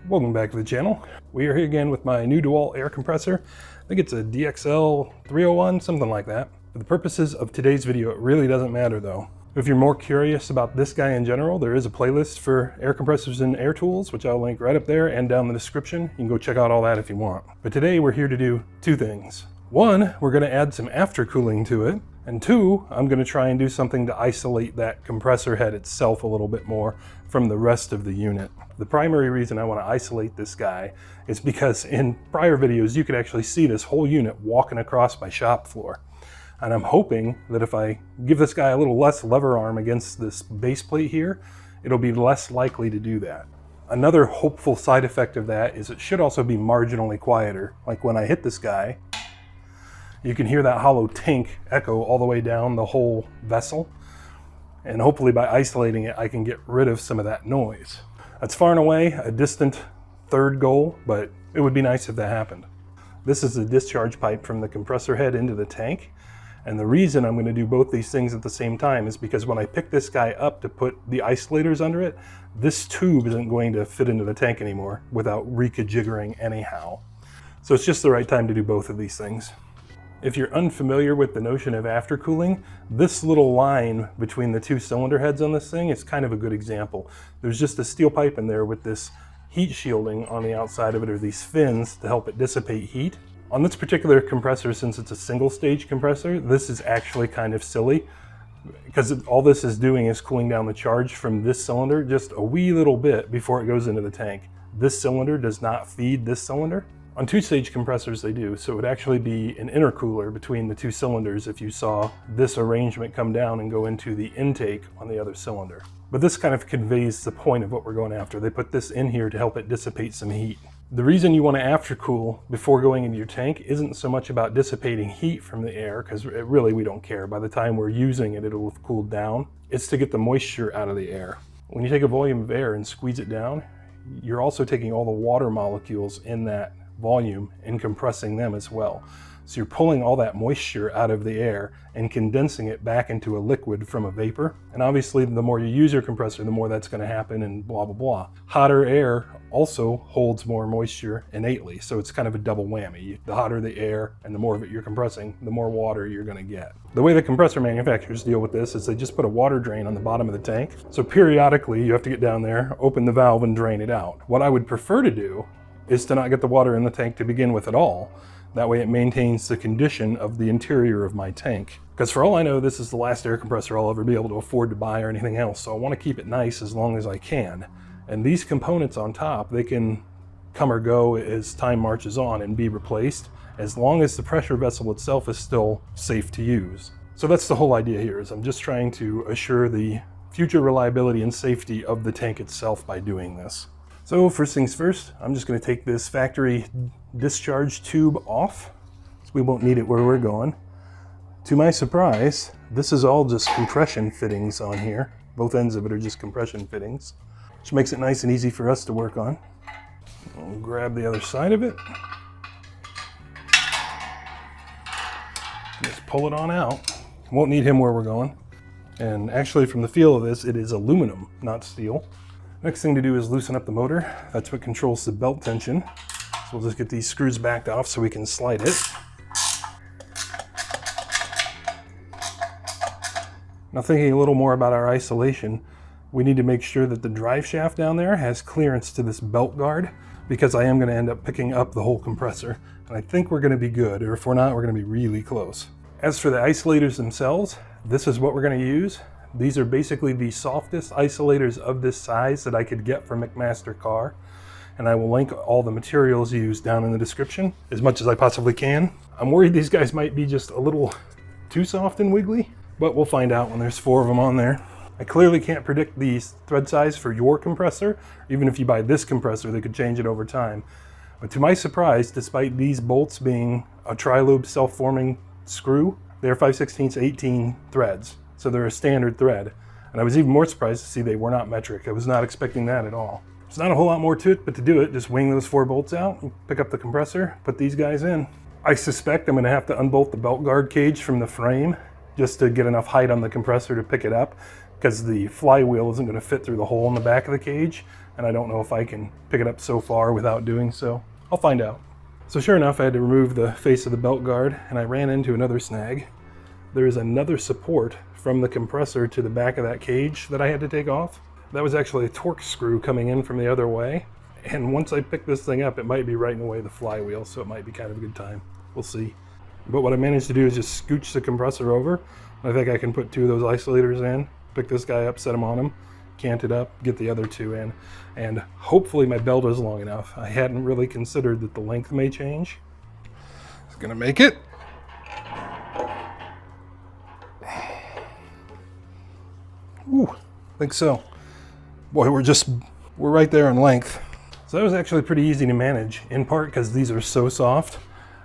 Welcome back to the channel. We are here again with my new DeWALT air compressor. I think it's a DXCM301, something like that. For the purposes of today's video, it really doesn't matter though. If you're more curious about this guy in general, there is a playlist for air compressors and air tools, which I'll link right up there and down in the description. You can go check out all that if you want. But today we're here to do two things. One, we're going to add some aftercooling to it. And two, I'm going to try and do something to isolate that compressor head itself a little bit more from the rest of the unit. The primary reason I want to isolate this guy is because in prior videos you could actually see this whole unit walking across my shop floor. And I'm hoping that if I give this guy a little less lever arm against this base plate here, it'll be less likely to do that. Another hopeful side effect of that is it should also be marginally quieter. Like when I hit this guy, you can hear that hollow tink echo all the way down the whole vessel. And hopefully by isolating it, I can get rid of some of that noise. That's far and away a distant third goal, but it would be nice if that happened. This is the discharge pipe from the compressor head into the tank. And the reason I'm going to do both these things at the same time is because when I pick this guy up to put the isolators under it, this tube isn't going to fit into the tank anymore without rejiggering anyhow. So it's just the right time to do both of these things. If you're unfamiliar with the notion of aftercooling, this little line between the two cylinder heads on this thing is kind of a good example. There's just a steel pipe in there with this heat shielding on the outside of it, or these fins to help it dissipate heat. On this particular compressor, since it's a single stage compressor, this is actually kind of silly because all this is doing is cooling down the charge from this cylinder just a wee little bit before it goes into the tank. This cylinder does not feed this cylinder. On two-stage compressors they do, so it would actually be an intercooler between the two cylinders if you saw this arrangement come down and go into the intake on the other cylinder. But this kind of conveys the point of what we're going after. They put this in here to help it dissipate some heat. The reason you want to aftercool before going into your tank isn't so much about dissipating heat from the air, because really we don't care. By the time we're using it, it'll have cooled down. It's to get the moisture out of the air. When you take a volume of air and squeeze it down, you're also taking all the water molecules in that volume and compressing them as well. So you're pulling all that moisture out of the air and condensing it back into a liquid from a vapor. And obviously the more you use your compressor, the more that's going to happen and blah, blah, blah. Hotter air also holds more moisture innately. So it's kind of a double whammy. The hotter the air and the more of it you're compressing, the more water you're going to get. The way the compressor manufacturers deal with this is they just put a water drain on the bottom of the tank. So periodically you have to get down there, open the valve and drain it out. What I would prefer to do is to not get the water in the tank to begin with at all. That way it maintains the condition of the interior of my tank. Because for all I know, this is the last air compressor I'll ever be able to afford to buy or anything else, so I want to keep it nice as long as I can. And these components on top, they can come or go as time marches on and be replaced, as long as the pressure vessel itself is still safe to use. So that's the whole idea here, is I'm just trying to assure the future reliability and safety of the tank itself by doing this. So first things first, I'm just going to take this factory discharge tube off, so we won't need it where we're going. To my surprise, this is all just compression fittings on here. Both ends of it are just compression fittings, which makes it nice and easy for us to work on. I'll grab the other side of it. Just pull it on out. Won't need him where we're going. And actually from the feel of this, it is aluminum, not steel. Next thing to do is loosen up the motor. That's what controls the belt tension. So we'll just get these screws backed off so we can slide it. Now thinking a little more about our isolation, we need to make sure that the drive shaft down there has clearance to this belt guard, because I am going to end up picking up the whole compressor. And I think we're going to be good, or if we're not, we're going to be really close. As for the isolators themselves, this is what we're going to use. These are basically the softest isolators of this size that I could get from McMaster Car. And I will link all the materials used down in the description as much as I possibly can. I'm worried these guys might be just a little too soft and wiggly, but we'll find out when there's 4 of them on there. I clearly can't predict the thread size for your compressor. Even if you buy this compressor, they could change it over time. But to my surprise, despite these bolts being a tri-lobe self-forming screw, they're 5/16 18 threads. So they're a standard thread. And I was even more surprised to see they were not metric. I was not expecting that at all. There's not a whole lot more to it, but to do it, just wing those 4 bolts out, pick up the compressor, put these guys in. I suspect I'm gonna have to unbolt the belt guard cage from the frame just to get enough height on the compressor to pick it up, because the flywheel isn't gonna fit through the hole in the back of the cage. and I don't know if I can pick it up so far without doing so. I'll find out. So sure enough, I had to remove the face of the belt guard, and I ran into another snag. There is another support from the compressor to the back of that cage that I had to take off. That was actually a torque screw coming in from the other way. And once I pick this thing up, it might be right in the way of the flywheel, so it might be kind of a good time. We'll see. But what I managed to do is just scooch the compressor over. I think I can put 2 of those isolators in, pick this guy up, set him on him, cant it up, get the other 2 in, and hopefully my belt is long enough. I hadn't really considered that the length may change. It's gonna make it. Ooh, I think so. Boy, we're right there in length. So that was actually pretty easy to manage, in part because these are so soft.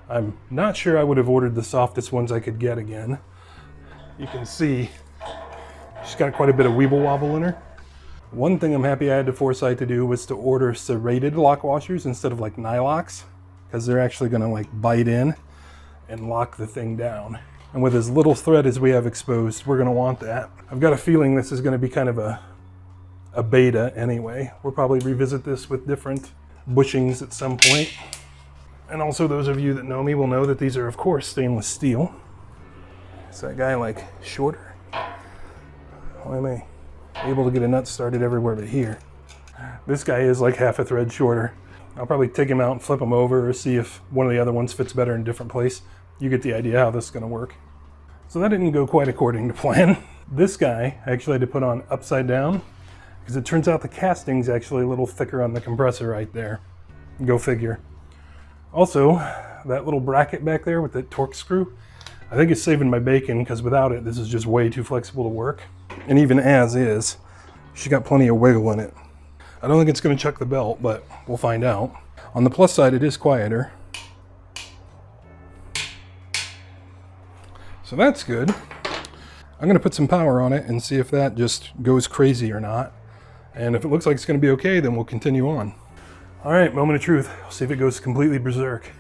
I'm not sure I would have ordered the softest ones I could get again. You can see she's got quite a bit of weeble wobble in her. One thing I'm happy I had the foresight to do was to order serrated lock washers instead of like nylocks, because they're actually gonna like bite in and lock the thing down. And with as little thread as we have exposed, we're gonna want that. I've got a feeling this is gonna be kind of a beta anyway. We'll probably revisit this with different bushings at some point. And also those of you that know me will know that these are of course stainless steel. Is that guy like shorter? Why am I able to get a nut started everywhere but here? This guy is like half a thread shorter. I'll probably take him out and flip him over or see if one of the other ones fits better in a different place. You get the idea how this is gonna work. So that didn't go quite according to plan. This guy I actually had to put on upside down because it turns out the casting's actually a little thicker on the compressor right there. Go figure. Also, that little bracket back there with the torque screw, I think it's saving my bacon because without it, this is just way too flexible to work. And even as is, she's got plenty of wiggle in it. I don't think it's gonna chuck the belt, but we'll find out. On the plus side, it is quieter. So that's good. I'm gonna put some power on it and see if that just goes crazy or not. And if it looks like it's gonna be okay, then we'll continue on. All right, moment of truth. I'll see if it goes completely berserk.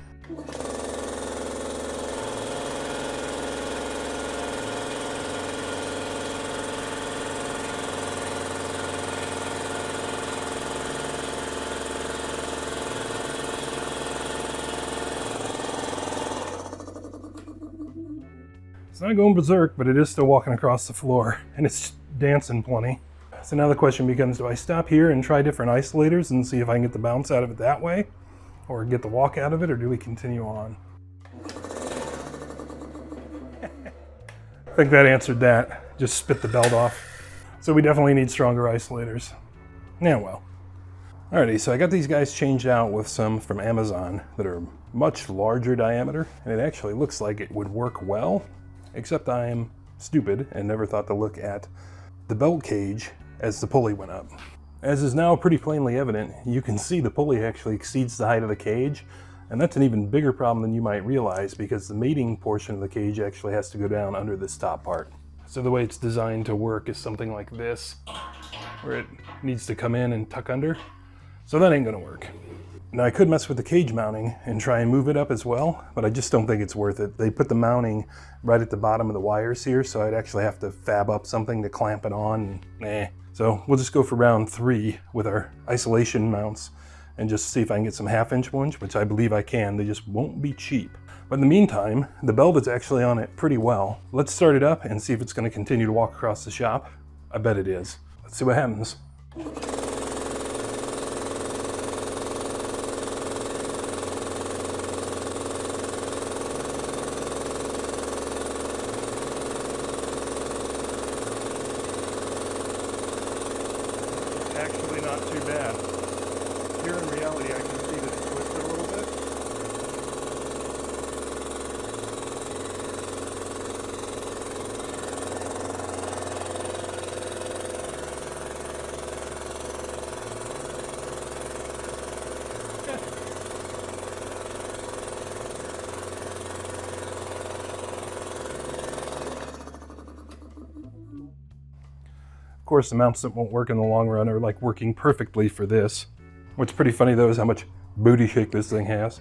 It's not going berserk, but it is still walking across the floor, and it's dancing plenty. So now the question becomes, do I stop here and try different isolators and see if I can get the bounce out of it that way, or get the walk out of it, or do we continue on? I think that answered that. Just spit the belt off. So we definitely need stronger isolators. Yeah, well. Alrighty, so I got these guys changed out with some from Amazon that are much larger diameter, and it actually looks like it would work well. Except I am stupid and never thought to look at the belt cage as the pulley went up. As is now pretty plainly evident, you can see the pulley actually exceeds the height of the cage, and that's an even bigger problem than you might realize because the mating portion of the cage actually has to go down under this top part. So the way it's designed to work is something like this, where it needs to come in and tuck under. So that ain't gonna work. Now I could mess with the cage mounting and try and move it up as well, but I just don't think it's worth it. They put the mounting right at the bottom of the wires here, so I'd actually have to fab up something to clamp it on. So we'll just go for round 3 with our isolation mounts and just see if I can get some 1/2-inch ones, which I believe I can. They just won't be cheap. But in the meantime, the belt is actually on it pretty well. Let's start it up and see if it's going to continue to walk across the shop. I bet it is. Let's see what happens. Actually not too bad. Here in reality I can see that it's twisted a little bit. Of course, the mounts that won't work in the long run are like working perfectly for this. What's pretty funny though is how much booty shake this thing has.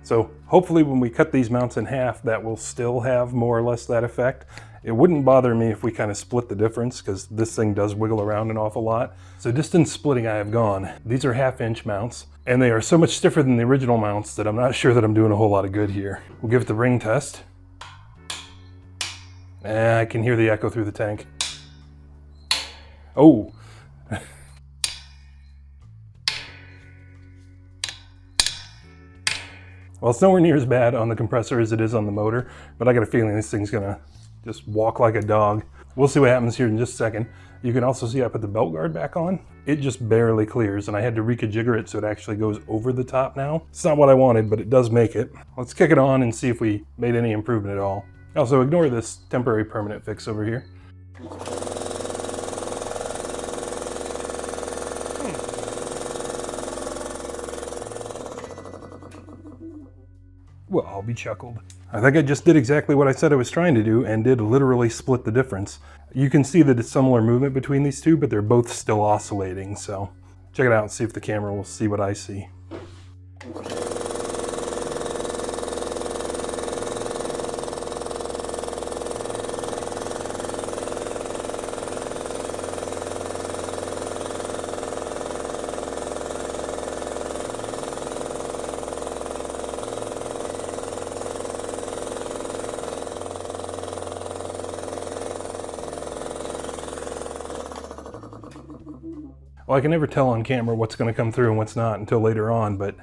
So Hopefully when we cut these mounts in half, that will still have more or less that effect. It wouldn't bother me if we kind of split the difference, because this thing does wiggle around an awful lot. So distance splitting I have gone. These are 1/2" mounts, and they are so much stiffer than the original mounts that I'm not sure that I'm doing a whole lot of good here. We'll give it the ring test. I can hear the echo through the tank. Oh. Well, it's nowhere near as bad on the compressor as it is on the motor, but I got a feeling this thing's gonna just walk like a dog. We'll see what happens here in just a second. You can also see I put the belt guard back on. It just barely clears, and I had to reconfigure it so it actually goes over the top now. It's not what I wanted, but it does make it. Let's kick it on and see if we made any improvement at all. Also, ignore this temporary permanent fix over here. Well, I'll be chuckled. I think I just did exactly what I said I was trying to do and did literally split the difference. You can see that it's similar movement between these two, but they're both still oscillating, so check it out and see if the camera will see what I see. Well, I can never tell on camera what's going to come through and what's not until later on, but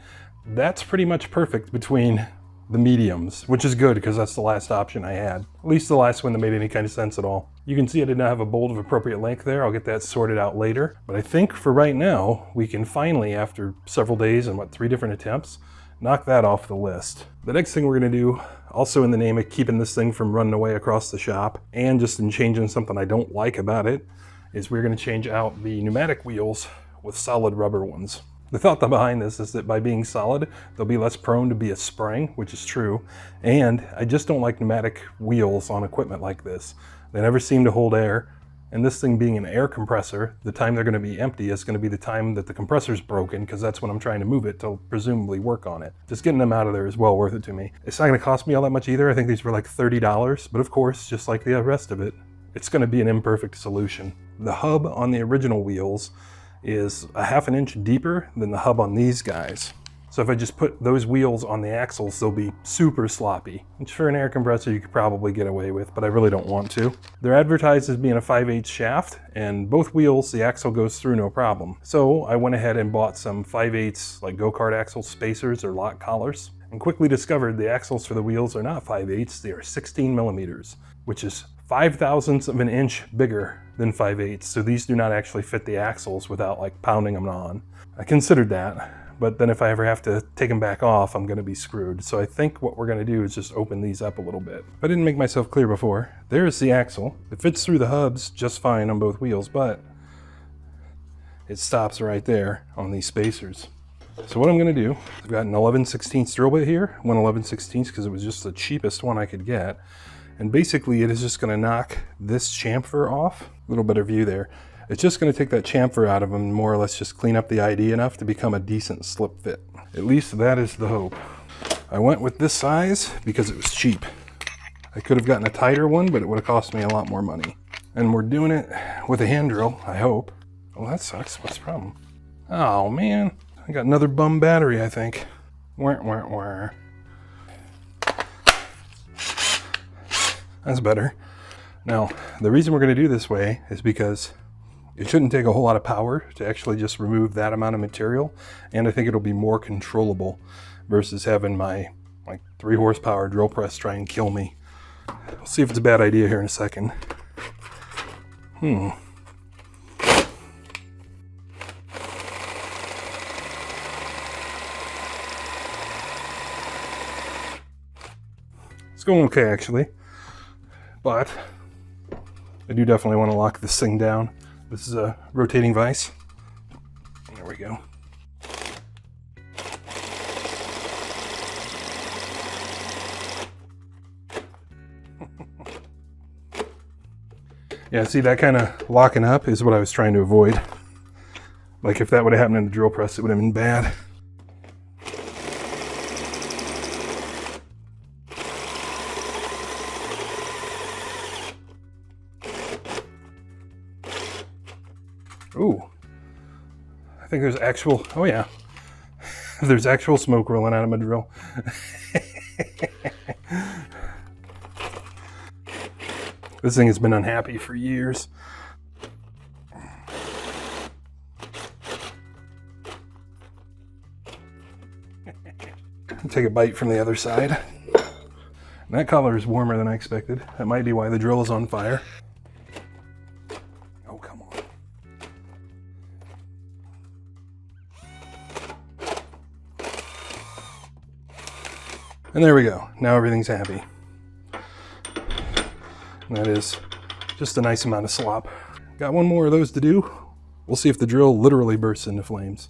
that's pretty much perfect between the mediums, which is good because that's the last option I had. At least the last one that made any kind of sense at all. You can see I did not have a bolt of appropriate length there. I'll get that sorted out later. But I think for right now, we can finally, after several days and 3 different attempts, knock that off the list. The next thing we're going to do, also in the name of keeping this thing from running away across the shop, and just in changing something I don't like about it, is we're going to change out the pneumatic wheels with solid rubber ones. The thought behind this is that by being solid, they'll be less prone to be a spring, which is true, and I just don't like pneumatic wheels on equipment like this. They never seem to hold air, and this thing being an air compressor, the time they're going to be empty is going to be the time that the compressor's broken, because that's when I'm trying to move it to presumably work on it. Just getting them out of there is well worth it to me. It's not going to cost me all that much either. I think these were like $30, but of course, just like the rest of it, it's going to be an imperfect solution. The hub on the original wheels is a 1/2 inch deeper than the hub on these guys. So if I just put those wheels on the axles, they'll be super sloppy, which for an air compressor you could probably get away with, but I really don't want to. They're advertised as being a 5/8 shaft, and both wheels, the axle goes through no problem. So I went ahead and bought some 5/8 like go-kart axle spacers or lock collars, and quickly discovered the axles for the wheels are not 5/8, they are 16 millimeters, which is 5/1000ths of an inch bigger than 5/8, so these do not actually fit the axles without like pounding them on. I considered that, but then if I ever have to take them back off, I'm gonna be screwed. So I think what we're gonna do is just open these up a little bit. If I didn't make myself clear before, there's the axle. It fits through the hubs just fine on both wheels, but it stops right there on these spacers. So what I'm gonna do, I've got an 11/16 drill bit here, 1 11/16 because it was just the cheapest one I could get. And basically it is just going to knock this chamfer off. A little better view there. It's just going to take that chamfer out of them and more or less just clean up the ID enough to become a decent slip fit. At least that is the hope. I went with this size because it was cheap. I could have gotten a tighter one, but it would have cost me a lot more money. And we're doing it with a hand drill, I hope. Oh, that sucks. What's the problem? Oh man, I got another bum battery, I think. Wah, wah, wah. That's better. Now, the reason we're going to do this way is because it shouldn't take a whole lot of power to actually just remove that amount of material, and I think it'll be more controllable versus having my like 3 horsepower drill press try and kill me. We'll see if it's a bad idea here in a second. It's going okay actually. But I do definitely want to lock this thing down. This is a rotating vise. There we go. Yeah, see, that kind of locking up is what I was trying to avoid. Like if that would have happened in the drill press, it would have been bad. Ooh, I think there's actual, oh yeah, there's actual smoke rolling out of my drill. This thing has been unhappy for years. Take a bite from the other side. And that color is warmer than I expected. That might be why the drill is on fire. Oh, come on. And there we go. Now everything's happy. And that is just a nice amount of slop. Got one more of those to do. We'll see if the drill literally bursts into flames.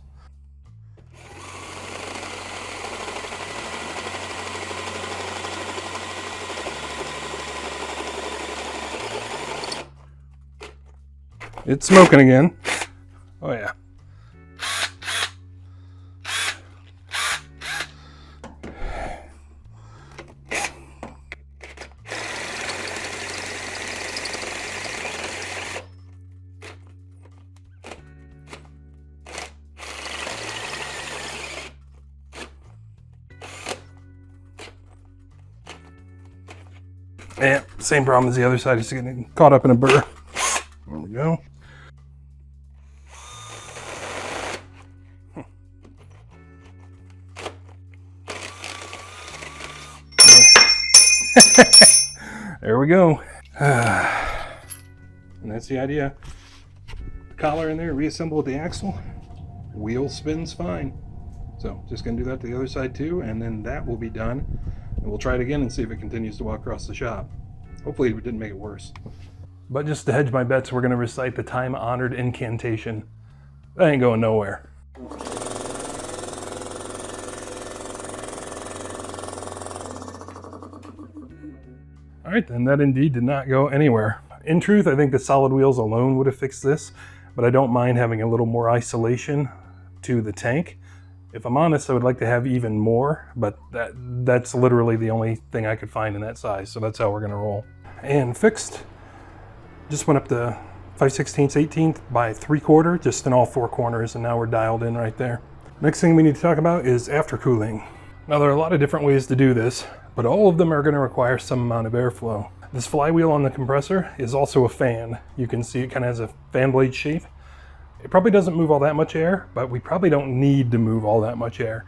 It's smoking again. Oh yeah. Yeah, same problem as the other side, is getting caught up in a burr. There we go. There we go. And that's the idea. Collar in there, reassemble with the axle. Wheel spins fine. So just gonna do that to the other side too, and then that will be done. And we'll try it again and see if it continues to walk across the shop. Hopefully we didn't make it worse. But just to hedge my bets, we're gonna recite the time-honored incantation. That ain't going nowhere. All right, then that indeed did not go anywhere. In truth, I think the solid wheels alone would have fixed this, but I don't mind having a little more isolation to the tank. If I'm honest, I would like to have even more, but that's literally the only thing I could find in that size, so that's how we're gonna roll. And fixed, just went up to 5/16, 18th by 3/4, just in all four corners, and now we're dialed in right there. Next thing we need to talk about is aftercooling. Now there are a lot of different ways to do this, but all of them are going to require some amount of airflow. This flywheel on the compressor is also a fan. You can see it kind of has a fan blade shape. It probably doesn't move all that much air, but we probably don't need to move all that much air.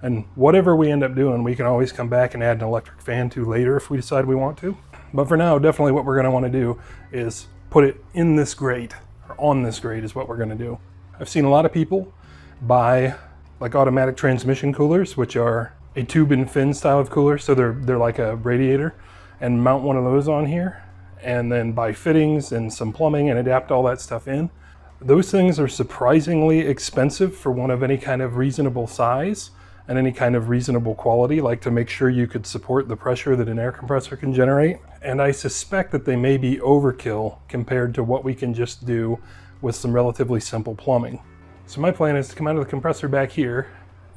And whatever we end up doing, we can always come back and add an electric fan to later if we decide we want to. But for now, definitely what we're going to want to do is put it in this grate, or on this grate is what we're going to do. I've seen a lot of people buy like automatic transmission coolers, which are a tube and fin style of cooler, so they're like a radiator, and mount one of those on here, and then buy fittings and some plumbing and adapt all that stuff in. Those things are surprisingly expensive for one of any kind of reasonable size and any kind of reasonable quality, like to make sure you could support the pressure that an air compressor can generate. And I suspect that they may be overkill compared to what we can just do with some relatively simple plumbing. So my plan is to come out of the compressor back here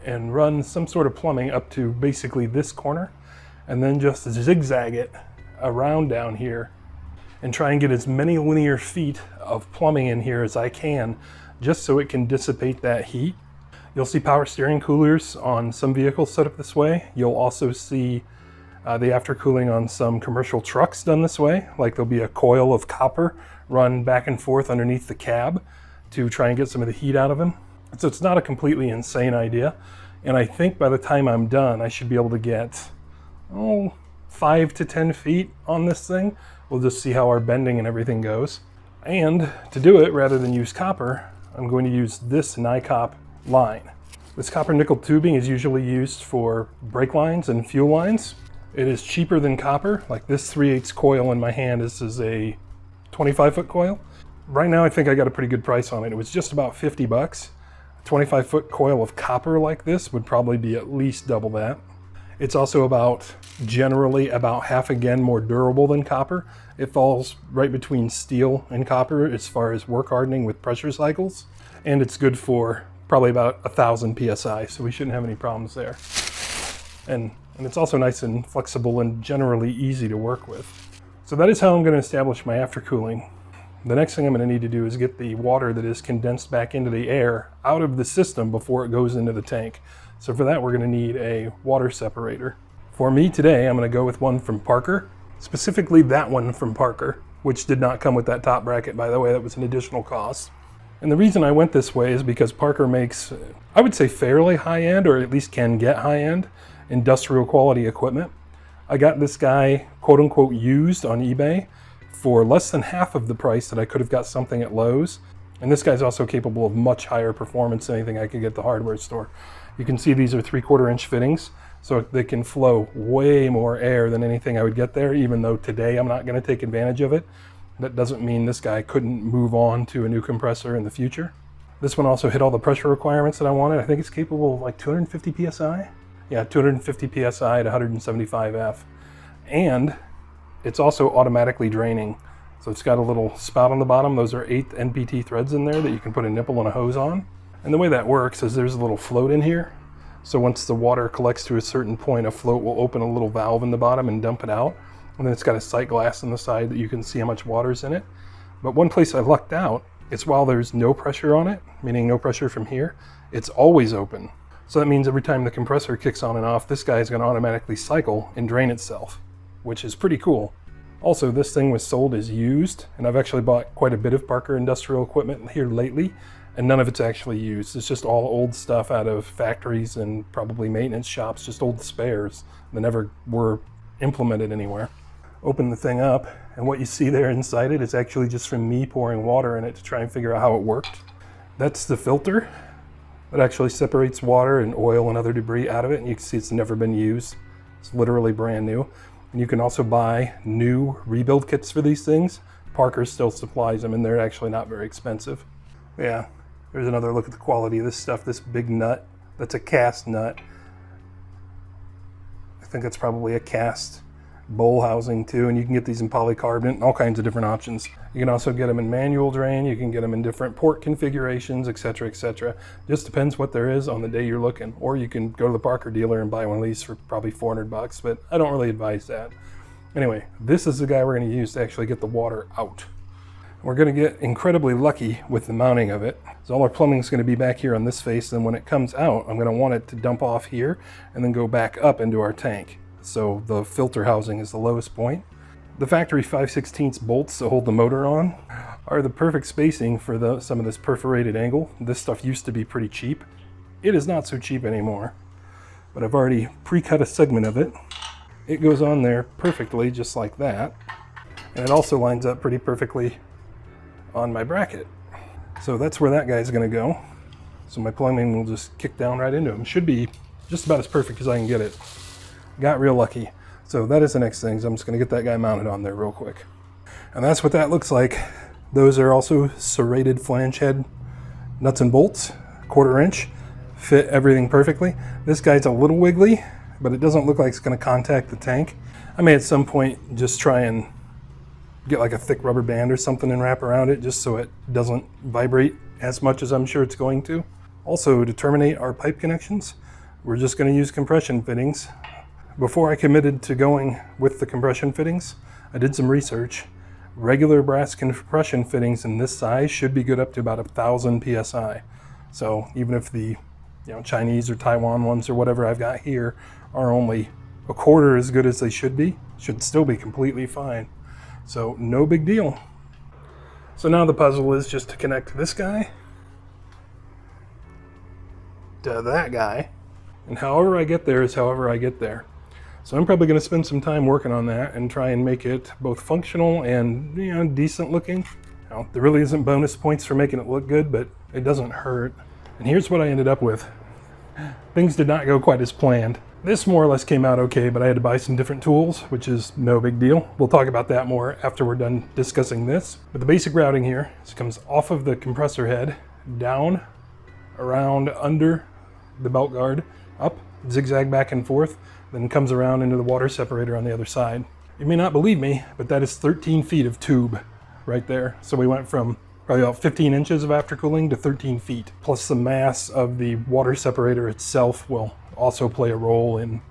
and run some sort of plumbing up to basically this corner, and then just zigzag it around down here and try and get as many linear feet of plumbing in here as I can, just so it can dissipate that heat. You'll see power steering coolers on some vehicles set up this way. You'll also see the aftercooling on some commercial trucks done this way, like there'll be a coil of copper run back and forth underneath the cab to try and get some of the heat out of them. So it's not a completely insane idea, and I think by the time I'm done, I should be able to get 5 to 10 feet on this thing. We'll just see how our bending and everything goes. And to do it, rather than use copper, I'm going to use this NiCop line. This copper nickel tubing is usually used for brake lines and fuel lines. It is cheaper than copper. Like this 3/8 coil in my hand, this is a 25-foot coil. Right now I think I got a pretty good price on it. It was just about 50 bucks. 25-foot coil of copper like this would probably be at least double that. It's also generally about half again more durable than copper. It falls right between steel and copper as far as work hardening with pressure cycles. And it's good for probably about 1,000 PSI, so we shouldn't have any problems there. And it's also nice and flexible and generally easy to work with. So that is how I'm going to establish my aftercooling. the next thing I'm going to need to do is get the water that is condensed back into the air out of the system before it goes into the tank. So for that, we're going to need a water separator. For me today, I'm going to go with one from Parker, specifically that one from Parker, which did not come with that top bracket, by the way. That was an additional cost. And the reason I went this way is because Parker makes, I would say, fairly high-end, or at least can get high-end, industrial quality equipment. I got this guy, quote-unquote, used on eBay for less than half of the price that I could have got something at Lowe's. And this guy's also capable of much higher performance than anything I could get at the hardware store. You can see these are 3/4 inch fittings, so they can flow way more air than anything I would get there, even though today I'm not going to take advantage of it. That doesn't mean this guy couldn't move on to a new compressor in the future. This one also hit all the pressure requirements that I wanted. I think it's capable of like 250 PSI. Yeah, 250 PSI to 175 F. And it's also automatically draining. So it's got a little spout on the bottom. Those are 8 NPT threads in there that you can put a nipple and a hose on. And the way that works is there's a little float in here. So once the water collects to a certain point, a float will open a little valve in the bottom and dump it out. And then it's got a sight glass on the side that you can see how much water's in it. But one place I lucked out is while there's no pressure on it, meaning no pressure from here, it's always open. So that means every time the compressor kicks on and off, this guy is going to automatically cycle and drain itself, which is pretty cool. Also, this thing was sold as used, and I've actually bought quite a bit of Parker industrial equipment here lately, and none of it's actually used. It's just all old stuff out of factories and probably maintenance shops, just old spares that never were implemented anywhere. Open the thing up, and what you see there inside it is actually just from me pouring water in it to try and figure out how it worked. That's the filter that actually separates water and oil and other debris out of it, and you can see it's never been used. It's literally brand new. And you can also buy new rebuild kits for these things. Parker still supplies them, and they're actually not very expensive. Yeah, there's another look at the quality of this stuff. This big nut, that's a cast nut. I think that's probably a cast bowl housing too, and you can get these in polycarbonate and all kinds of different options. You can also get them in manual drain, you can get them in different port configurations, etc., etc. Just depends what there is on the day you're looking. Or you can go to the Parker dealer and buy one of these for probably 400 bucks, but I don't really advise that. Anyway, this is the guy we're going to use to actually get the water out. We're going to get incredibly lucky with the mounting of it. So all our plumbing is going to be back here on this face, and when it comes out, I'm going to want it to dump off here and then go back up into our tank. So the filter housing is the lowest point. The factory 5/16 bolts that hold the motor on are the perfect spacing for some of this perforated angle. This stuff used to be pretty cheap. It is not so cheap anymore, but I've already pre-cut a segment of it. It goes on there perfectly, just like that. And it also lines up pretty perfectly on my bracket. So that's where that guy's gonna go. So my plumbing will just kick down right into him. Should be just about as perfect as I can get it. Got real lucky. So that is the next thing. So I'm just gonna get that guy mounted on there real quick. And that's what that looks like. Those are also serrated flange head nuts and bolts, 1/4 inch, fit everything perfectly. This guy's a little wiggly, but it doesn't look like it's gonna contact the tank. I may at some point just try and get like a thick rubber band or something and wrap around it just so it doesn't vibrate as much as I'm sure it's going to. Also, to terminate our pipe connections, we're just gonna use compression fittings. Before I committed to going with the compression fittings, I did some research. Regular brass compression fittings in this size should be good up to about 1,000 PSI. So even if the Chinese or Taiwan ones or whatever I've got here are only 1/4 as good as they should be, should still be completely fine. So no big deal. So now the puzzle is just to connect this guy to that guy. And however I get there is however I get there. So I'm probably going to spend some time working on that and try and make it both functional and decent looking. Now, there really isn't bonus points for making it look good, but it doesn't hurt. And here's what I ended up with. Things did not go quite as planned. This more or less came out okay, but I had to buy some different tools, which is no big deal. We'll talk about that more after we're done discussing this. But the basic routing here comes off of the compressor head, down, around, under the belt guard, up, zigzag back and forth, then comes around into the water separator on the other side. You may not believe me, but that is 13 feet of tube right there. So we went from probably about 15 inches of aftercooling to 13 feet. Plus the mass of the water separator itself will also play a role in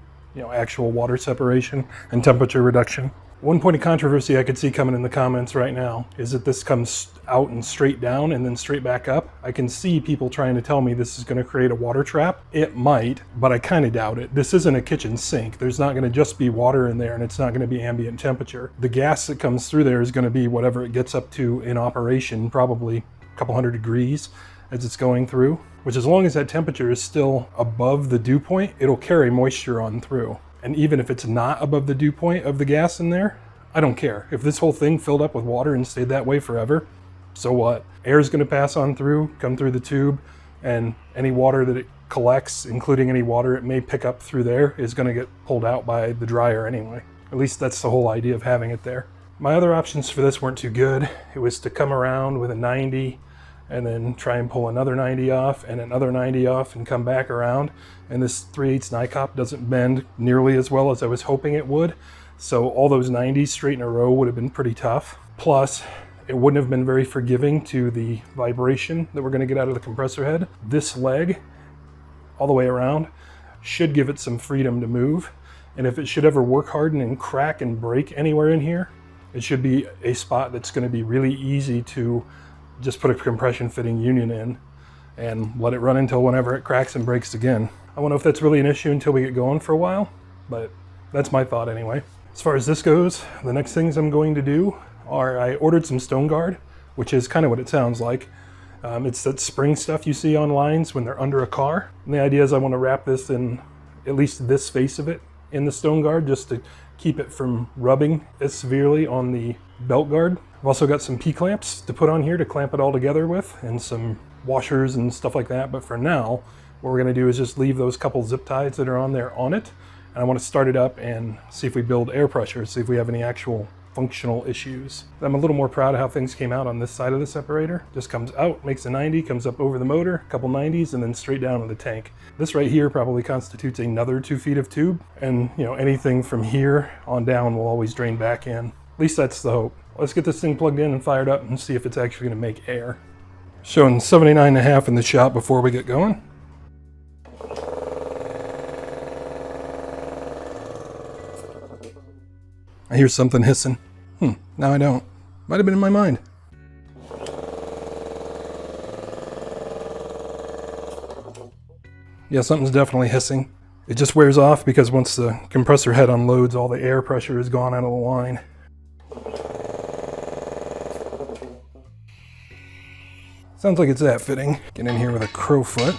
actual water separation and temperature reduction. One point of controversy I could see coming in the comments right now is that this comes out and straight down and then straight back up. I can see people trying to tell me this is going to create a water trap. It might, but I kind of doubt it. This isn't a kitchen sink. There's not going to just be water in there, and it's not going to be ambient temperature. The gas that comes through there is going to be whatever it gets up to in operation, probably a couple hundred degrees as it's going through, which as long as that temperature is still above the dew point, it'll carry moisture on through. And even if it's not above the dew point of the gas in there, I don't care. If this whole thing filled up with water and stayed that way forever, so what? Air is going to pass on through, come through the tube, and any water that it collects, including any water it may pick up through there, is going to get pulled out by the dryer anyway. At least that's the whole idea of having it there. My other options for this weren't too good. It was to come around with a 90 and then try and pull another 90 off and another 90 off and come back around. And this 3/8 NICOP doesn't bend nearly as well as I was hoping it would. So all those 90s straight in a row would have been pretty tough. Plus, it wouldn't have been very forgiving to the vibration that we're going to get out of the compressor head. This leg, all the way around, should give it some freedom to move. And if it should ever work harden and crack and break anywhere in here, it should be a spot that's going to be really easy to just put a compression fitting union in and let it run until whenever it cracks and breaks again. I don't know if that's really an issue until we get going for a while, but that's my thought anyway. As far as this goes, the next things I'm going to do are I ordered some stone guard, which is kind of what it sounds like. It's that spring stuff you see on lines when they're under a car. And the idea is I want to wrap this in, at least this face of it, in the stone guard just to keep it from rubbing as severely on the belt guard. I've also got some P-clamps to put on here to clamp it all together with, and some washers and stuff like that. But for now, what we're going to do is just leave those couple zip ties that are on there on it. And I want to start it up and see if we build air pressure, see if we have any actual functional issues. I'm a little more proud of how things came out on this side of the separator. Just comes out, makes a 90, comes up over the motor, a couple 90s, and then straight down to the tank. This right here probably constitutes another 2 feet of tube, and anything from here on down will always drain back in. At least that's the hope. Let's get this thing plugged in and fired up and see if it's actually going to make air. Showing 79.5 in the shop before we get going. I hear something hissing. Now I don't. Might have been in my mind. Yeah, something's definitely hissing. It just wears off because once the compressor head unloads, all the air pressure is gone out of the line. Sounds like it's that fitting. Get in here with a crowfoot.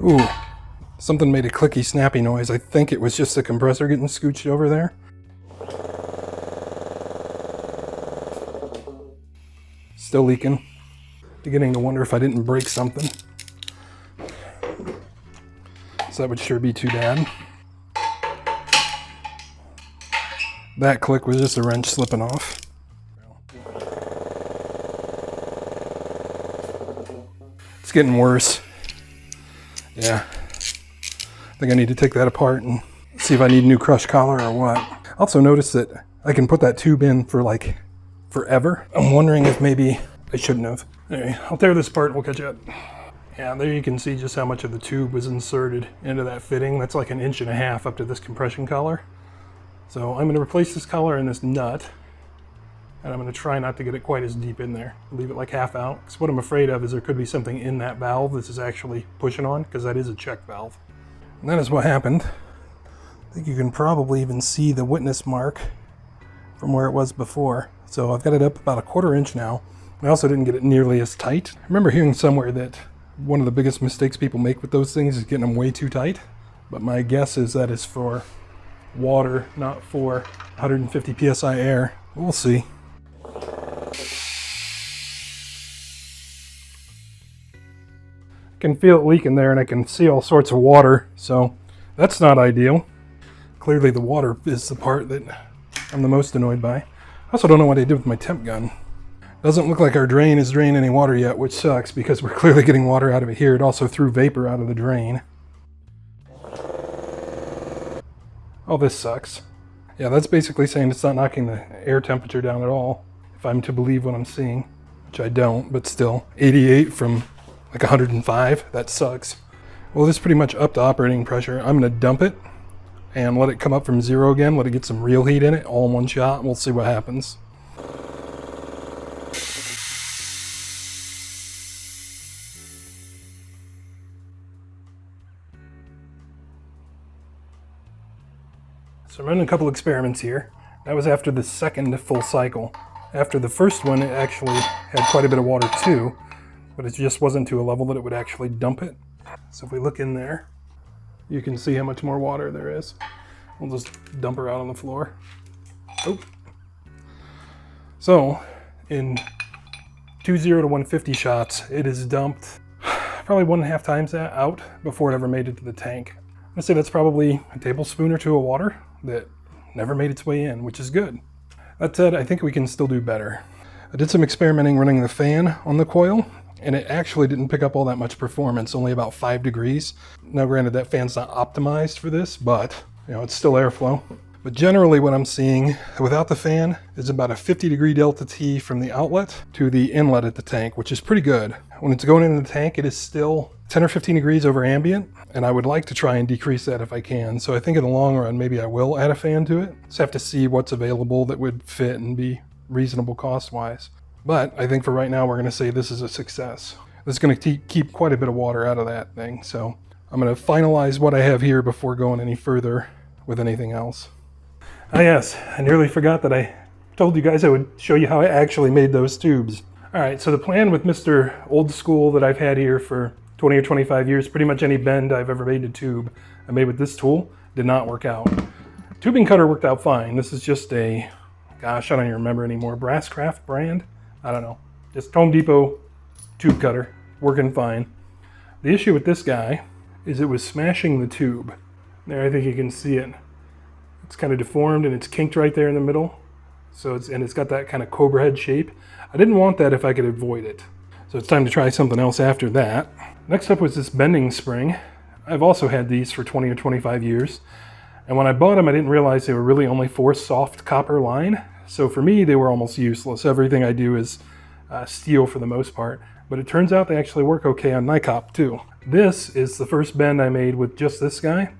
Ooh. Something made a clicky, snappy noise. I think it was just the compressor getting scooched over there. Still leaking. Beginning to wonder if I didn't break something. So that would sure be too bad. That click was just a wrench slipping off. It's getting worse. Yeah. I think I need to take that apart and see if I need a new crush collar or what. Also notice that I can put that tube in for like forever. I'm wondering if maybe I shouldn't have. Anyway, I'll tear this apart and we'll catch up. Yeah, there you can see just how much of the tube was inserted into that fitting. That's like 1.5 inches up to this compression collar. So I'm going to replace this collar and this nut, and I'm going to try not to get it quite as deep in there. Leave it like half out. Because what I'm afraid of is there could be something in that valve this is actually pushing on, because that is a check valve. And that is what happened. I think you can probably even see the witness mark from where it was before. So I've got it up about 1/4 inch now. I also didn't get it nearly as tight. I remember hearing somewhere that one of the biggest mistakes people make with those things is getting them way too tight. But my guess is that is for water, not for 150 psi air. We'll see. I can feel it leaking there, and I can see all sorts of water, so that's not ideal. Clearly the water is the part that I'm the most annoyed by. I also don't know what I did with my temp gun. Doesn't look like our drain is draining any water yet, which sucks because we're clearly getting water out of it here. It also threw vapor out of the drain. Oh, this sucks. Yeah, that's basically saying it's not knocking the air temperature down at all, if I'm to believe what I'm seeing, which I don't, but still. 88 from like 105, that sucks. Well, this is pretty much up to operating pressure. I'm going to dump it and let it come up from 0 again, let it get some real heat in it all in one shot, and we'll see what happens. So I'm running a couple experiments here. That was after the second full cycle. After the first one, it actually had quite a bit of water too, but it just wasn't to a level that it would actually dump it. So if we look in there, you can see how much more water there is. We'll just dump her out on the floor. Oh. So in 20 to 150 shots, it is dumped probably 1.5 times that out before it ever made it to the tank. I'd say that's probably a tablespoon or two of water that never made its way in, which is good. That said, I think we can still do better. I did some experimenting running the fan on the coil, and it actually didn't pick up all that much performance, only about 5 degrees. Now granted, that fan's not optimized for this, but it's still airflow. But generally what I'm seeing without the fan is about a 50-degree delta T from the outlet to the inlet at the tank, which is pretty good. When it's going into the tank, it is still 10 or 15 degrees over ambient, and I would like to try and decrease that if I can. So I think in the long run, maybe I will add a fan to it. Just have to see what's available that would fit and be reasonable cost-wise. But I think for right now, we're going to say this is a success. This is going to keep quite a bit of water out of that thing. So I'm going to finalize what I have here before going any further with anything else. Ah yes, I nearly forgot that I told you guys I would show you how I actually made those tubes. All right, so the plan with Mr. Old School that I've had here for 20 or 25 years, pretty much any bend I've ever made a tube I made with this tool did not work out. Tubing cutter worked out fine. This is just a, gosh, I don't even remember anymore, Brasscraft brand? I don't know. Just Home Depot tube cutter, working fine. The issue with this guy is it was smashing the tube. There, I think you can see it. It's kind of deformed and it's kinked right there in the middle. So it's got that kind of cobra head shape. I didn't want that if I could avoid it. So it's time to try something else after that. Next up was this bending spring. I've also had these for 20 or 25 years. And when I bought them, I didn't realize they were really only for soft copper line. So for me, they were almost useless. Everything I do is steel for the most part. But it turns out they actually work okay on NICOP too. This is the first bend I made with just this guy.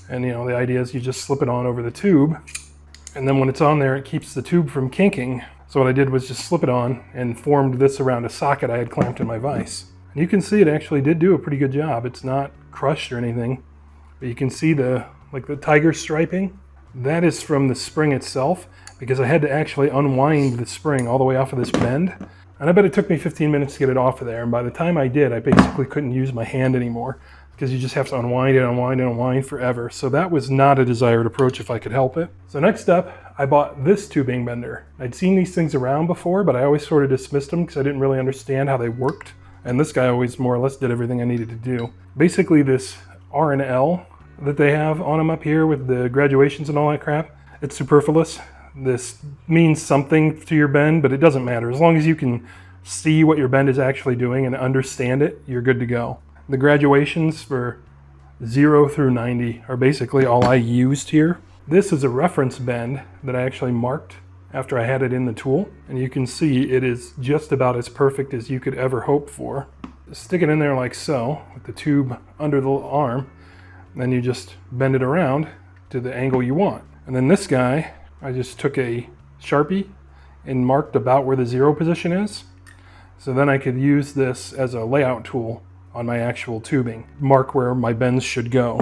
And the idea is you just slip it on over the tube. And then when it's on there, it keeps the tube from kinking. So what I did was just slip it on and formed this around a socket I had clamped in my vise. And you can see it actually did do a pretty good job. It's not crushed or anything, but you can see the tiger striping. That is from the spring itself, because I had to actually unwind the spring all the way off of this bend. And I bet it took me 15 minutes to get it off of there. And by the time I did, I basically couldn't use my hand anymore, because you just have to unwind and unwind and unwind forever. So that was not a desired approach if I could help it. So next up, I bought this tubing bender. I'd seen these things around before, but I always sort of dismissed them because I didn't really understand how they worked. And this guy always more or less did everything I needed to do. Basically this R and L that they have on them up here with the graduations and all that crap, it's superfluous. This means something to your bend, but it doesn't matter. As long as you can see what your bend is actually doing and understand it, you're good to go. The graduations for 0 through 90 are basically all I used here. This is a reference bend that I actually marked after I had it in the tool. And you can see it is just about as perfect as you could ever hope for. Stick it in there like so, with the tube under the arm. Then you just bend it around to the angle you want. And then this guy, I just took a Sharpie and marked about where the 0 position is. So then I could use this as a layout tool on my actual tubing, mark where my bends should go.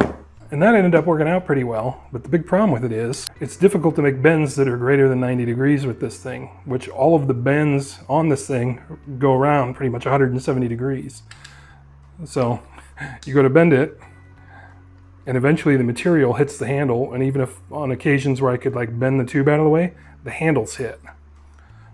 And that ended up working out pretty well, but the big problem with it is, it's difficult to make bends that are greater than 90 degrees with this thing, which all of the bends on this thing go around pretty much 170 degrees. So you go to bend it, and eventually the material hits the handle, and even if on occasions where I could bend the tube out of the way, the handles hit.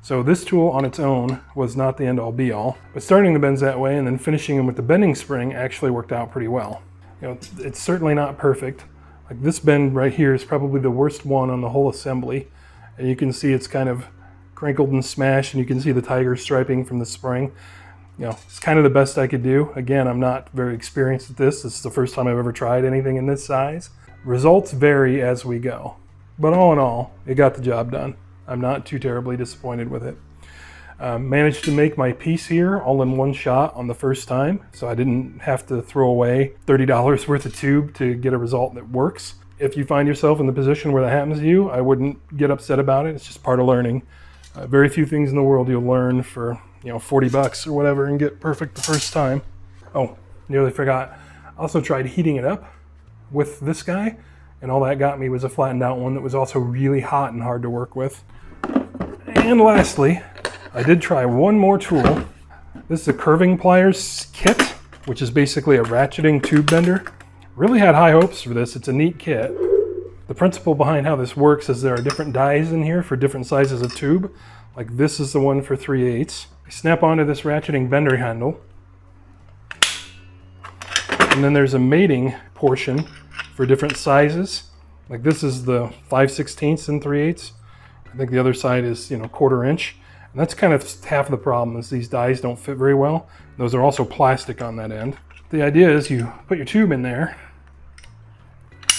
So this tool on its own was not the end-all be-all, but starting the bends that way and then finishing them with the bending spring actually worked out pretty well. It's certainly not perfect. Like this bend right here is probably the worst one on the whole assembly, and you can see it's kind of crinkled and smashed, and you can see the tiger striping from the spring. It's kind of the best I could do. Again, I'm not very experienced at this. This is the first time I've ever tried anything in this size. Results vary as we go, but all in all, it got the job done. I'm not too terribly disappointed with it. Managed to make my piece here all in one shot on the first time, so I didn't have to throw away $30 worth of tube to get a result that works. If you find yourself in the position where that happens to you, I wouldn't get upset about it. It's just part of learning. Very few things in the world you'll learn for, you know, 40 bucks or whatever and get perfect the first time. Oh, nearly forgot. I also tried heating it up with this guy, and all that got me was a flattened out one that was also really hot and hard to work with. And lastly, I did try one more tool. This is a curving pliers kit, which is basically a ratcheting tube bender. Really had high hopes for this. It's a neat kit. The principle behind how this works is there are different dies in here for different sizes of tube. Like this is the one for 3/8. I snap onto this ratcheting bender handle. And then there's a mating portion for different sizes. Like this is the 5/16 and 3/8. I think the other side is, you know, 1/4 inch. And that's kind of half of the problem, is these dies don't fit very well. Those are also plastic on that end. The idea is you put your tube in there,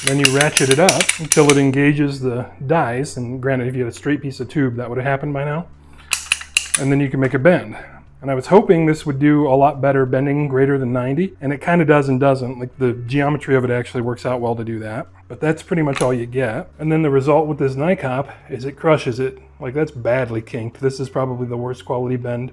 then you ratchet it up until it engages the dies. And granted, if you had a straight piece of tube, that would have happened by now. And then you can make a bend. And I was hoping this would do a lot better bending greater than 90, and it kind of does and doesn't. Like the geometry of it actually works out well to do that. But that's pretty much all you get. And then the result with this Nycop is it crushes it. Like that's badly kinked. This is probably the worst quality bend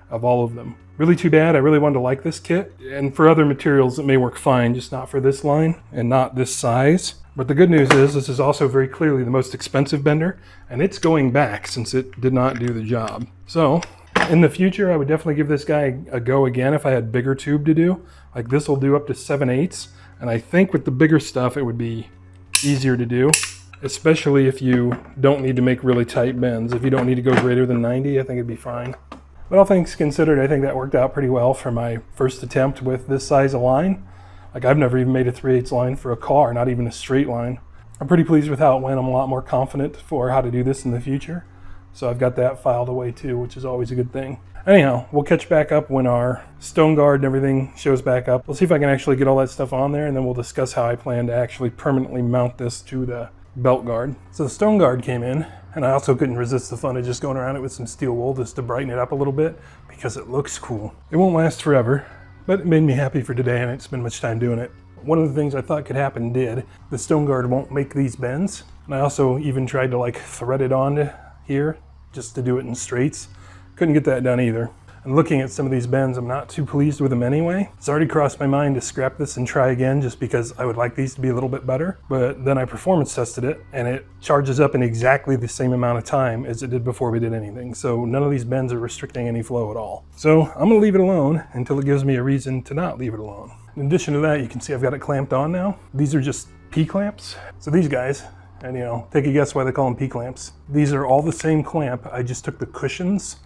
of all of them. Really too bad. I really wanted to like this kit. And for other materials it may work fine, just not for this line and not this size. But the good news is this is also very clearly the most expensive bender, and it's going back since it did not do the job. So in the future, I would definitely give this guy a go again if I had bigger tube to do. Like this will do up to 7/8, and I think with the bigger stuff it would be easier to do, especially if you don't need to make really tight bends. If you don't need to go greater than 90, I think it'd be fine. But all things considered, I think that worked out pretty well for my first attempt with this size of line. Like I've never even made a 3/8 line for a car, not even a straight line. I'm pretty pleased with how it went. I'm a lot more confident for how to do this in the future. So I've got that filed away too, which is always a good thing. Anyhow, we'll catch back up when our stone guard and everything shows back up. We'll see if I can actually get all that stuff on there, and then we'll discuss how I plan to actually permanently mount this to the belt guard. So the stone guard came in, and I also couldn't resist the fun of just going around it with some steel wool just to brighten it up a little bit because it looks cool. It won't last forever, but it made me happy for today, and I didn't spend much time doing it. One of the things I thought could happen did. The stone guard won't make these bends, and I also even tried to like thread it onto here just to do it in straights. Couldn't get that done either. And looking at some of these bends, I'm not too pleased with them anyway. It's already crossed my mind to scrap this and try again just because I would like these to be a little bit better. But then I performance tested it, and it charges up in exactly the same amount of time as it did before we did anything. So none of these bends are restricting any flow at all. So I'm gonna leave it alone until it gives me a reason to not leave it alone. In addition to that, you can see I've got it clamped on now. These are just P-clamps. So these guys, and you know, take a guess why they call them P-clamps. These are all the same clamp. I just took the cushions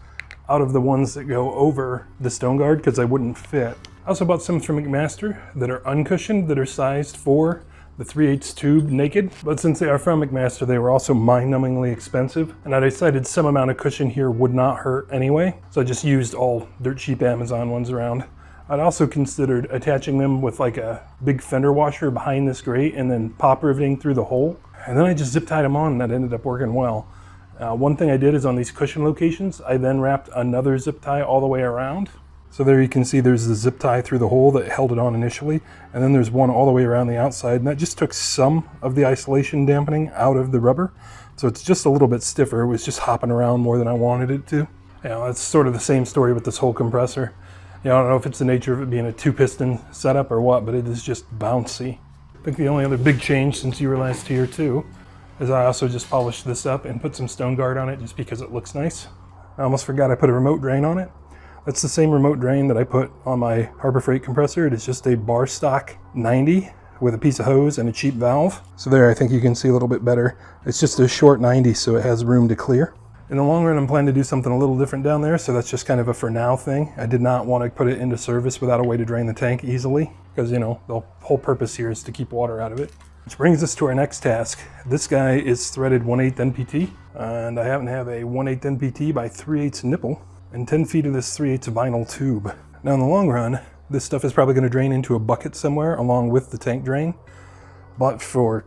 out of the ones that go over the stone guard because they wouldn't fit. I also bought some from McMaster that are uncushioned, that are sized for the 3/8 tube naked. But since they are from McMaster, they were also mind-numbingly expensive. And I decided some amount of cushion here would not hurt anyway. So I just used all dirt cheap Amazon ones around. I'd also considered attaching them with like a big fender washer behind this grate and then pop riveting through the hole. And then I just zip tied them on, and that ended up working well. One thing I did is on these cushion locations, I then wrapped another zip tie all the way around. So there you can see there's the zip tie through the hole that held it on initially, and then there's one all the way around the outside, and that just took some of the isolation dampening out of the rubber. So it's just a little bit stiffer. It was just hopping around more than I wanted it to. You know, it's sort of the same story with this whole compressor. You know, I don't know if it's the nature of it being a 2-piston setup or what, but it is just bouncy. I think the only other big change since you were last here too is I also just polished this up and put some stone guard on it just because it looks nice. I almost forgot I put a remote drain on it. That's the same remote drain that I put on my Harbor Freight compressor. It is just a bar stock 90 with a piece of hose and a cheap valve. So there, I think you can see a little bit better. It's just a short 90, so it has room to clear. In the long run, I'm planning to do something a little different down there, so that's just kind of a for now thing. I did not want to put it into service without a way to drain the tank easily, because, you know, the whole purpose here is to keep water out of it. Which brings us to our next task. This guy is threaded 1/8 NPT, and I happen to have a 1/8 NPT by 3/8 nipple and 10 feet of this 3/8 vinyl tube. Now in the long run, this stuff is probably going to drain into a bucket somewhere along with the tank drain. But for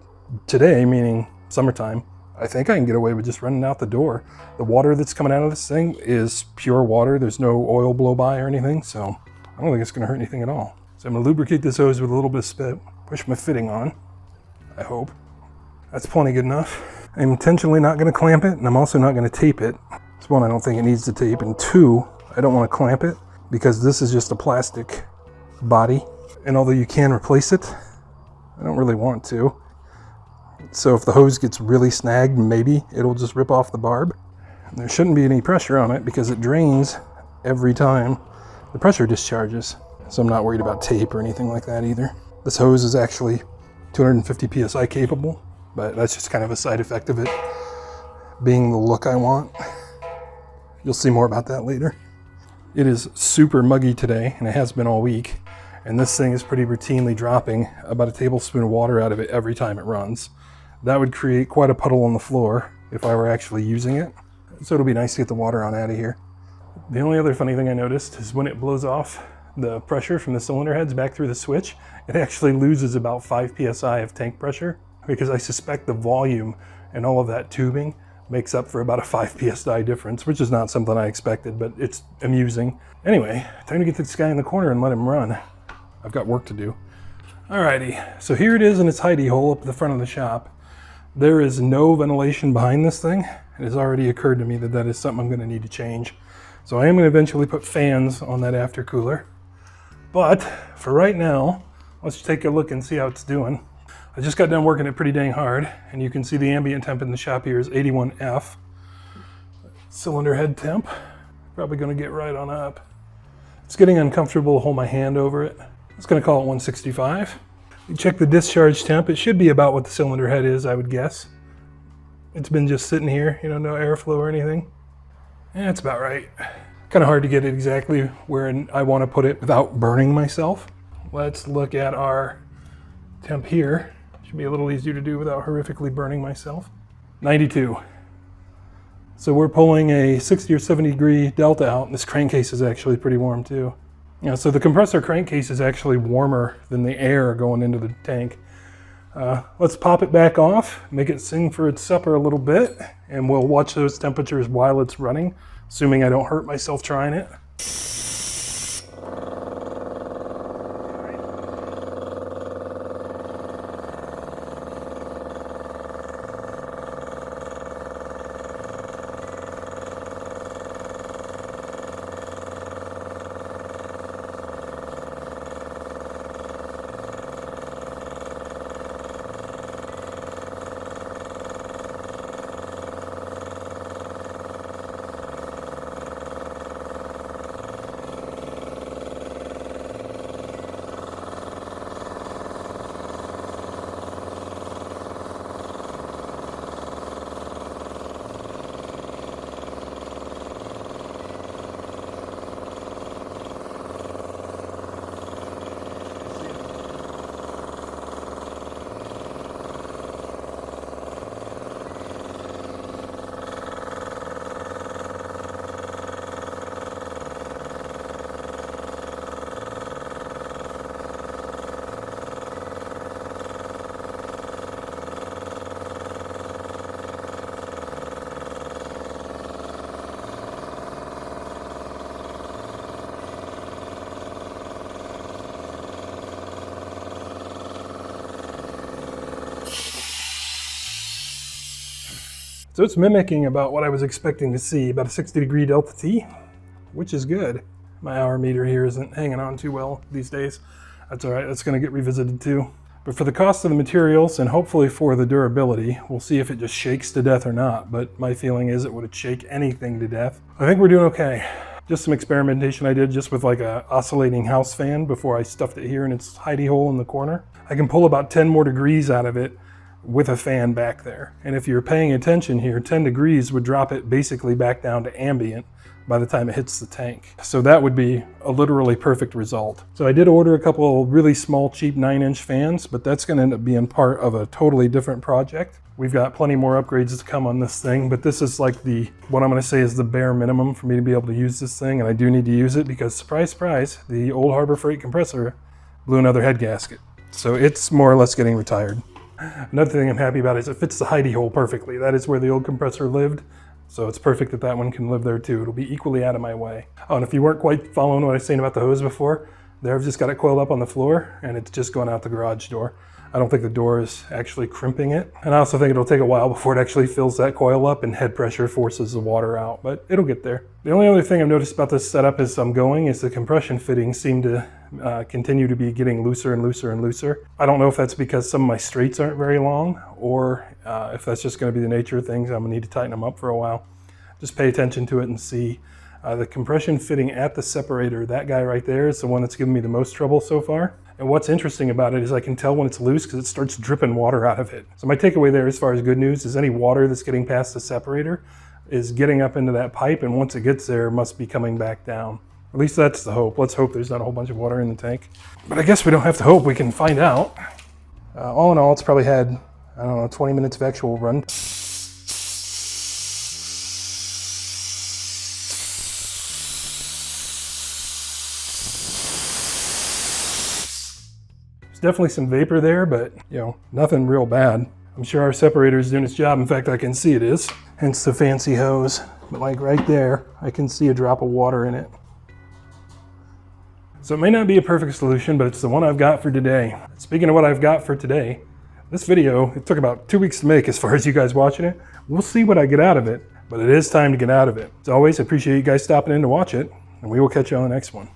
today, meaning summertime, I think I can get away with just running out the door. The water that's coming out of this thing is pure water. There's no oil blow by or anything, so I don't think it's gonna hurt anything at all. So I'm gonna lubricate this hose with a little bit of spit, push my fitting on, I hope. That's plenty good enough. I'm intentionally not gonna clamp it, and I'm also not gonna tape it. So one, I don't think it needs to tape, and two, I don't wanna clamp it because this is just a plastic body. And although you can replace it, I don't really want to. So if the hose gets really snagged, maybe it'll just rip off the barb. And there shouldn't be any pressure on it because it drains every time the pressure discharges. So I'm not worried about tape or anything like that either. This hose is actually 250 PSI capable, but that's just kind of a side effect of it being the look I want. You'll see more about that later. It is super muggy today, and it has been all week. And this thing is pretty routinely dropping about a tablespoon of water out of it every time it runs. That would create quite a puddle on the floor if I were actually using it. So it'll be nice to get the water on out of here. The only other funny thing I noticed is when it blows off the pressure from the cylinder heads back through the switch, it actually loses about 5 PSI of tank pressure, because I suspect the volume and all of that tubing makes up for about a 5 PSI difference, which is not something I expected, but it's amusing. Anyway, time to get this guy in the corner and let him run. I've got work to do. Alrighty, so here it is in its hidey hole up at the front of the shop. There is no ventilation behind this thing. It has already occurred to me that that is something I'm going to need to change. So I am going to eventually put fans on that aftercooler. But for right now, let's take a look and see how it's doing. I just got done working it pretty dang hard, and you can see the ambient temp in the shop here is 81F. Cylinder head temp, probably going to get right on up. It's getting uncomfortable to hold my hand over it. It's going to call it 165. You check the discharge temp. It should be about what the cylinder head is, I would guess. It's been just sitting here, you know, no airflow or anything. Yeah, it's about right. Kind of hard to get it exactly where I want to put it without burning myself. Let's look at our temp here. Should be a little easier to do without horrifically burning myself. 92. So we're pulling a 60 or 70 degree delta out, and this crankcase is actually pretty warm too. Yeah, so the compressor crankcase is actually warmer than the air going into the tank. Let's pop it back off, make it sing for its supper a little bit, and we'll watch those temperatures while it's running, assuming I don't hurt myself trying it. So it's mimicking about what I was expecting to see, about a 60 degree delta T, which is good. My hour meter here isn't hanging on too well these days. That's all right, that's gonna get revisited too. But for the cost of the materials and hopefully for the durability, we'll see if it just shakes to death or not. But my feeling is it would shake anything to death. I think we're doing okay. Just some experimentation I did just with like a oscillating house fan before I stuffed it here in its hidey hole in the corner. I can pull about 10 more degrees out of it with a fan back there. And if you're paying attention here, 10 degrees would drop it basically back down to ambient by the time it hits the tank. So that would be a literally perfect result. So I did order a couple really small, cheap 9-inch fans, but that's gonna end up being part of a totally different project. We've got plenty more upgrades to come on this thing, but this is like what I'm gonna say is the bare minimum for me to be able to use this thing, and I do need to use it because, surprise, surprise, the old Harbor Freight compressor blew another head gasket. So it's more or less getting retired. Another thing I'm happy about is it fits the hidey hole perfectly. That is where the old compressor lived. So it's perfect that that one can live there too. It'll be equally out of my way. Oh, and if you weren't quite following what I was saying about the hose before, there I've just got it coiled up on the floor and it's just going out the garage door. I don't think the door is actually crimping it. And I also think it'll take a while before it actually fills that coil up and head pressure forces the water out, but it'll get there. The only other thing I've noticed about this setup as I'm going is the compression fittings seem to continue to be getting looser and looser and looser. I don't know if that's because some of my straights aren't very long or if that's just going to be the nature of things. I'm going to need to tighten them up for a while. Just pay attention to it and see. The compression fitting at the separator, that guy right there is the one that's given me the most trouble so far. And what's interesting about it is I can tell when it's loose because it starts dripping water out of it. So my takeaway there as far as good news is any water that's getting past the separator is getting up into that pipe, and once it gets there, it must be coming back down. At least that's the hope. Let's hope there's not a whole bunch of water in the tank. But I guess we don't have to hope, we can find out. All in all, it's probably had, I don't know, 20 minutes of actual run. There's definitely some vapor there, but you know, nothing real bad. I'm sure our separator is doing its job. In fact, I can see it is, hence the fancy hose. But like right there, I can see a drop of water in it. So it may not be a perfect solution, but it's the one I've got for today. Speaking of what I've got for today, this video, it took about 2 weeks to make as far as you guys watching it. We'll see what I get out of it, but it is time to get out of it. As always, I appreciate you guys stopping in to watch it, and we will catch you on the next one.